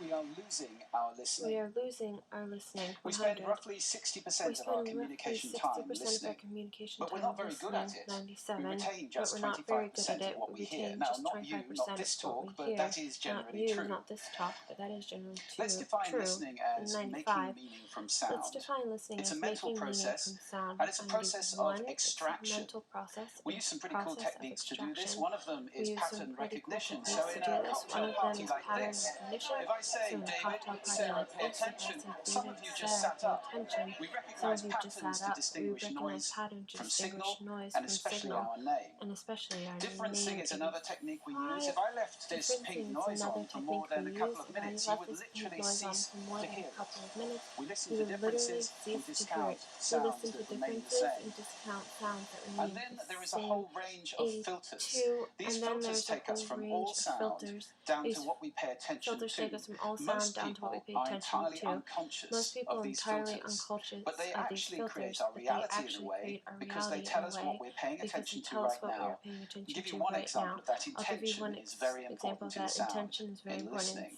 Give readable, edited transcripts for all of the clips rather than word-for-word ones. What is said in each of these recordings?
we are losing our listening. We are losing our listening. 100. We spend roughly 60% of our communication time listening, but we're not very good at it. 97, we retain just but we're not very good at 25% it. of what we hear. retain Now, just not you, not this talk, but that is generally not you, true. Not this talk, but that is generally Let's define true. listening as 95. making meaning from sound. Let's define listening it's as a mental making process, meaning from sound. and it's a process of extraction. It's a mental process. We use some pretty cool techniques to do this. One of them is pattern recognition. Cool so in a cocktail party like this, if I say, David, Sarah, pay attention, some of you just sat up. We recognize patterns to distinguish noise from signal, and especially our name. Differencing is another technique we use. If I left this pink noise on for more than a couple of minutes, you would literally cease to hear it. We listen to differences, we discount sounds that remain the same. And then there is a whole range of filters. These filters take us from all sound down to what we pay attention to. Most people are entirely unconscious of these filters, but they actually create our reality in a way because they tell us what we're paying attention to right now. I'll give you one example of that. Intention is very important in sound, in listening.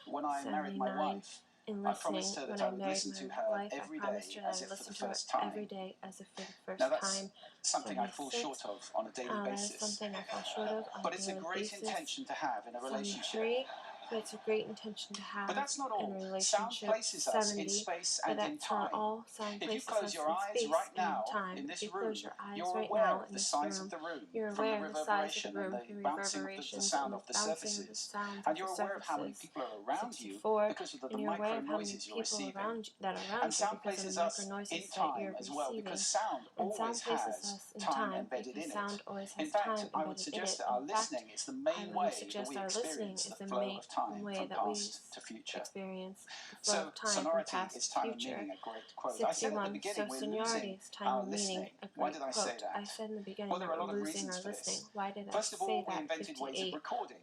When I married my wife, I promised her that I would listen to her every day as if for the first time. Now that's something I fall short of on a daily basis, but it's a great intention to have in a relationship. But it's a great intention to have. But that's not all. In a relationship. Sound places us in space and in time. If you close your eyes right now in this room, you're aware of the size of the room, from the reverberation and the bouncing of the sound of the surfaces, and you're aware of how many people are around you because of the micro noises you're receiving. And sound places us in time as well, because sound always has time embedded in it. In fact, I would suggest that our listening is the main way that we experience the flow of time from past to future. So sonority is time and meaning, a great quote. I said at the beginning we're losing our listening. Why did I say that? Well, there are a lot of reasons for this. First of all, we invented ways of recording.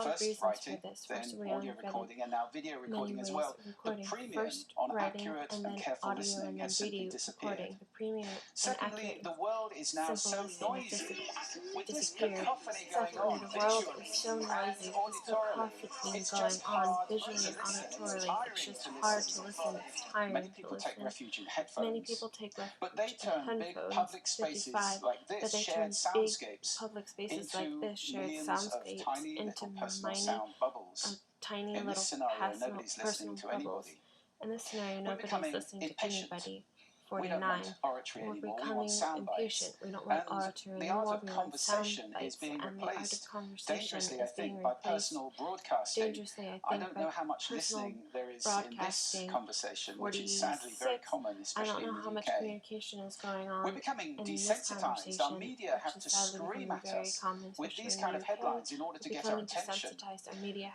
First writing, then audio recording, and now video recording as well. The premium on accurate and careful listening has simply disappeared. Secondly, the world is now so noisy. With this cacophony going on visually and auditorily, it's just hard to listen. It's tiring to listen. Many people take refuge in headphones, but they turn big public spaces like this, shared soundscapes, into millions of tiny little personal sound bubbles. In this scenario, nobody's listening to anybody. We're becoming impatient. We don't want oratory anymore, we want sound bites. And the art of conversation is being replaced, dangerously I think, by personal broadcasting. I don't know how much listening there is in this conversation, which is sadly very common, especially in the UK. We're becoming desensitized. Our media have to scream at us with these kind of headlines in order to get our attention.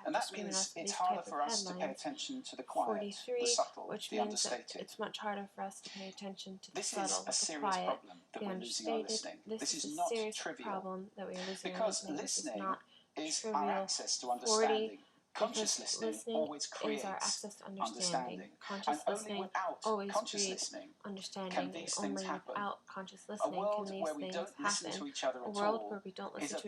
And that means it's harder for us to pay attention to the quiet, the subtle, the understated. It's much harder for us to pay attention to the this subtle, is a serious problem that we're losing our listening. This is not trivial, because listening is our access to understanding. Conscious listening always creates understanding, and only without conscious listening can these things happen. A world where we don't listen to each other at all is a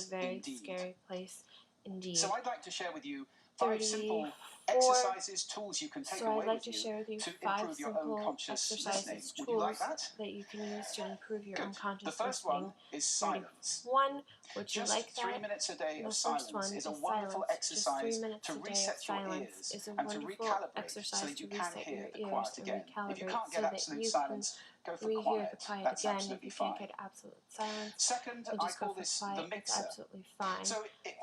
very scary place indeed. So I'd like to share with you 5 simple exercises, tools you can take away with you to improve your own conscious listening. Would you like that? That you can use to improve your own conscious listening. The first one is silence. Just 3 minutes a day of silence is a wonderful exercise to reset your ears and to recalibrate so that you can hear the quiet again. If you can't get absolute silence, go for quiet. That's absolutely fine. Second, I call this the mixer. So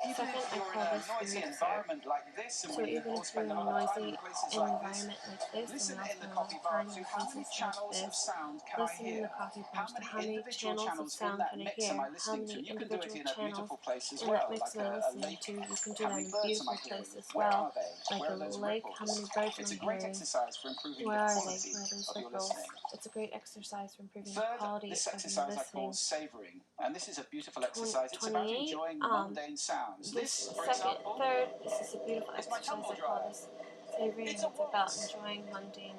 even if you're in a noisy environment like this, and we all spend a lot of time in places like this, listen in the coffee bar to how many channels of sound can I hear? How many individual channels in that mix am I listening to? You can do it in a beautiful place as well, like a lake. How many birds am I hearing? Where are they? Where are those ripples? It's a great exercise for improving the quality of your listening. It's a great exercise for improving the quality of your listening. This exercise I call savouring, and this is a beautiful exercise. It's about enjoying mundane sounds. This, for example, this is a beautiful exercise. I call this savouring. It's about enjoying mundane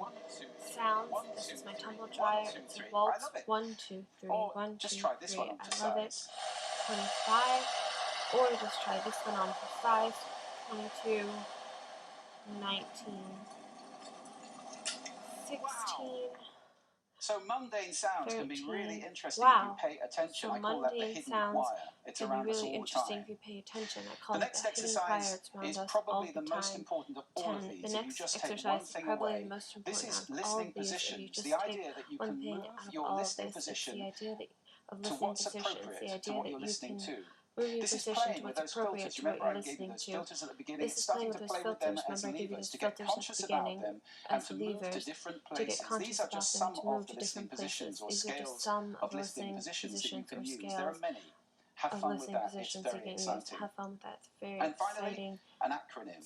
sounds. This is my tumble dryer. It's a waltz. 1, 2, 3. 1, 2, 3. I love it. 25. Or just try this one on for 5. 22. 19, 16. So mundane sounds 13. can be really interesting Wow. if you pay attention. So I call that the mundane hidden sounds choir. It's can be around us really all the interesting time. if you pay attention. I call The it next the hidden choir. exercise It's around is us all probably the the time. most important of all 10. of The these. If you next just take one exercise is thing probably away, the most this important is out of all listening of these. If you positions. just The take idea that you one can thing move out of your all of listening this, it's position the idea of to listening what's positions. The appropriate to idea what that you're you listening can to. move your This is position playing to with what's those appropriate filters. to what Remember, you're I gave you listening those to. filters at the beginning. This It's is playing starting with to those play with them filters. as Remember, I gave you levers those to get filters at the conscious about beginning them and as to move to levers different to get places. These conscious are about just them, some to of move the to listening different places. positions or These are just scales some of of the listening listening positions that you positions can or use. There are scales many. Have of fun with listening that. It's positions you very can use. exciting. Have fun with that. It's very And finally, exciting. an acronym.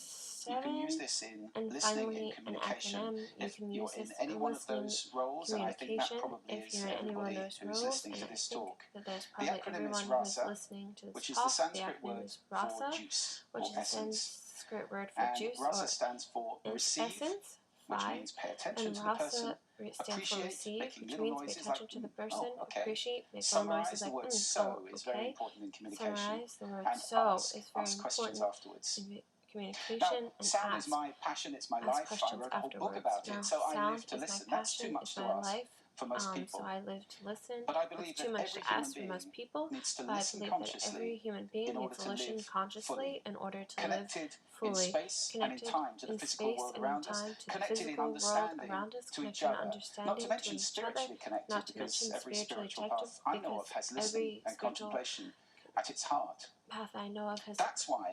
You can use this in And listening, in finally, an communication. acronym. You If can you're use in this any in one of listening, those roles, and I think that communication. probably If is you're in any one of everybody those who is roles, listening and to I this think talk. that there's The probably acronym is everyone who's RASA, listening to this which is the talk. The Sanskrit acronym word is for RASA, juice which or is the essence. Sanskrit word for And juice RASA or stands for receive, essence. which 5. means pay attention And to the person. RASA stands for Appreciate, receive, making which little means pay noises like, attention to the person. oh, okay. Appreciate, make little Summarize, noises the like, word oh, so is very okay. important in communication. Summarize, the word And so ask, is very ask questions important afterwards. in Now, communication, and sound is ask. my passion, it's my Ask life. I questions wrote a whole book afterwards. about Now, it, so I live sound to is my listen. That's too passion, much is to my ask life. for most So people. I live to listen. But I It's believe too that much every to human ask for being most people, needs to but I listen believe that every consciously human being in order needs to to listen live consciously fully, in order to live connected in fully, space and in connected time to the in physical space world and in around us, time to the connected in physical world understanding around us, to each connected in other, not understanding to to mention each other, spiritually connected, not to because mention every spiritually spiritual connected, path I know because of has listening every and spiritual contemplation at its heart. path I know of has That's why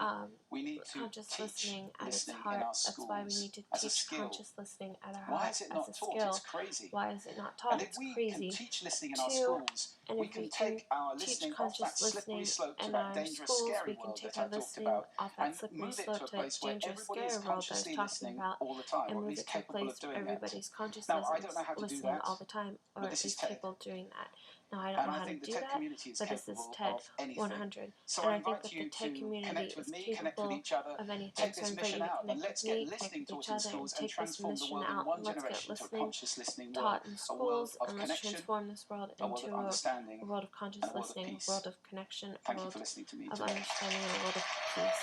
we need to conscious teach listening at its listening in heart. our That's why we schools need to as a teach skill. conscious listening at our Why heart is it as not a taught? skill. It's crazy. Why is it not taught? And if It's we can crazy. teach listening in our 2. schools, And we if can we can take our teach listening off conscious that slippery listening slope to in that our dangerous, schools, scary we can world take that our I talked listening about, off and that slippery move it to slope a to that place where dangerous, everybody is scary world that I was consciously talking listening about, all the time, and or at move least it to a capable place of where doing that. everybody's conscious Now, I don't know how to do listening that, all the time, or but at this is least TED. capable of doing that. Now, I don't And know I how to think the do TED that, community is but this is capable TED of anything. 100. So And I I think invite that the you TED to community connect with is me, connect with capable each other, of anything. take So I this invite you mission to out, and connect let's with get me, connect listening with taught each in other, and schools and take this transform the mission world in out. one And let's get generation to a listening conscious listening world, taught in a world schools, of and let's connection, transform this world a world into of understanding, a world of conscious and a world of listening, a peace. world of connection, a Thank you world for listening to me of today. understanding, and a world of peace.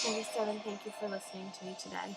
97, thank you for listening to me today.